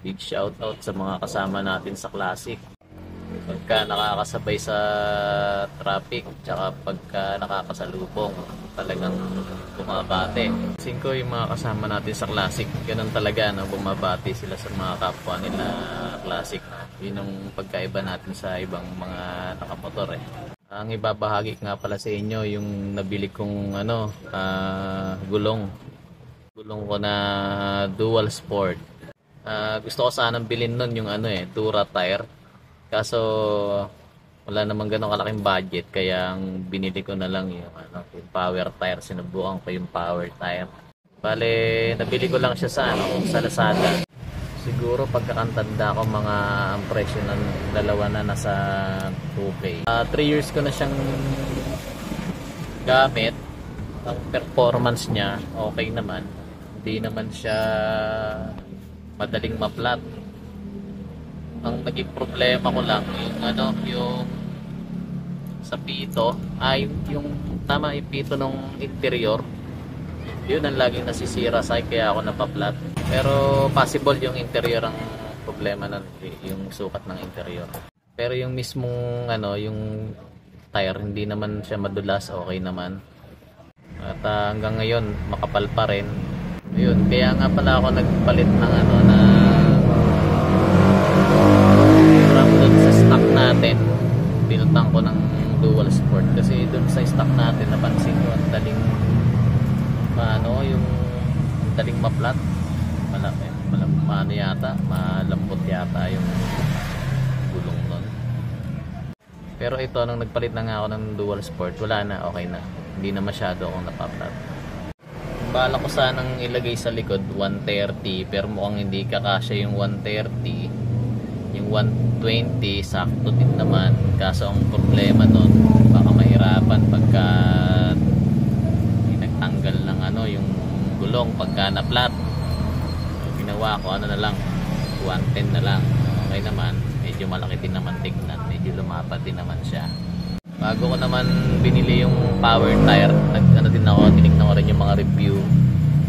Big shout out sa mga kasama natin sa Classic. Pagka nakakasabay sa traffic, tsaka pagka nakakasalubong, talagang bumabate. Kasi ko yung mga kasama natin sa Classic, ganun talaga, no? Bumabate sila sa mga kapwa nila Classic. Yun yung pagkaiba natin sa ibang mga nakamotor eh. Ang ibabahagi nga pala sa inyo yung nabili kong gulong. Gulong ko na dual sport. Gusto ko sanang bilhin nun yung Dura tire. Kaso wala namang ganong kalaking budget, kaya ang binili ko na lang yung power tire. Sinubukan ko yung power tire. Bale, nabili ko lang siya sa Lazada. Siguro pagkakantanda ko mga ang presyo ng dalawa na nasa 2K. 3 years ko na siyang gamit. Ang performance niya okay naman. Hindi naman siya madaling ma-flat. Ang naging problema ko lang yung sa pito, yung pito ng interior. Yun ang laging nasisira sa akin, kaya ako napaplat. Pero possible yung interior ang problema yung sukat ng interior. Pero yung mismong yung tire, hindi naman siya madulas, okay naman. At hanggang ngayon makapal pa rin. Ayun, kaya nga pala ako nagpalit ng doon sa stock natin. Pinutang ko ng dual sport kasi doon sa stock natin napansin ko ang daling yung daling ma-flat. Malambot yata yung gulong nun. Pero ito, nung nagpalit na nga ako ng dual sport, wala na, okay na. Hindi na masyado akong napaplat. Bala ko sanang ilagay sa likod 130, pero mukhang hindi kakasya yung 130. Yung 120 sakto din naman, kaso ang problema nun, baka mahirapan pagka nagtanggal ng yung gulong pagka na-flat. So, ginawa ko na lang 110 na lang, okay naman. Medyo malaki din naman tignan, medyo lumapad din naman siya. Bago ko naman binili yung power tire, tinignan ko rin yung mga review.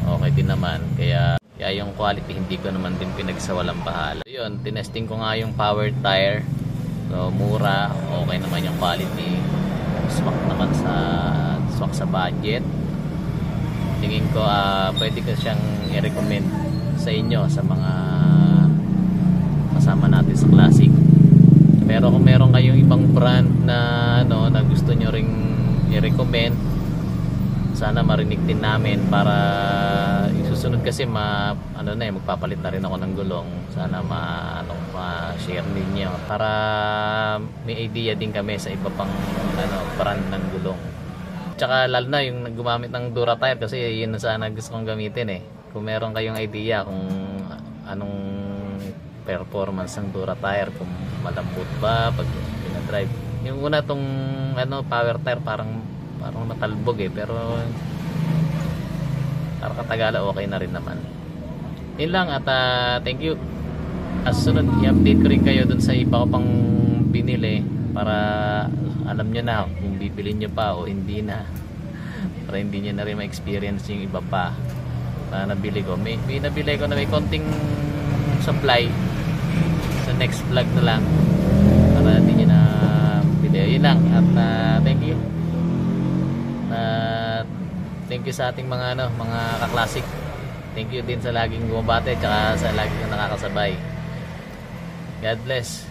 Okay din naman, kaya yung quality hindi ko naman din pinagsawalang bahala. Yun, tinesting ko nga yung power tire. So mura, okay naman yung quality. Swak sa budget. Tingin ko pwede ko siyang i-recommend sa inyo, sa mga kasama natin sa Classic. Pero kung meron kayong ibang brand na na gusto nyo ring i-recommend, sana marinig din namin para isusunod kasi magpapalit na rin ako ng gulong. Sana ma-share ninyo para may idea din kami sa iba pang brand ng gulong. Tsaka lalo na yung gumamit ng Dura tire kasi yun sana gusto kong gamitin eh. Kung meron kayong idea kung anong performance ng Dura tire, kung malambot ba pag pinadrive. Yung una tong power tire parang matalbog eh, pero para katagala okay na rin naman. Yun lang at thank you. Sunod i-update ko rin kayo dun sa iba ko pang binili para alam nyo na kung bibili nyo pa o hindi na, para hindi nyo na rin ma-experience yung iba pa na nabili ko. May nabili ko na may konting supply. Sa next vlog na lang para hindi nyo na bili. Yun lang at thank you. Thank you sa ating mga ka-Classic. Thank you din sa laging bumabate at sa laging nakakasabay. God bless.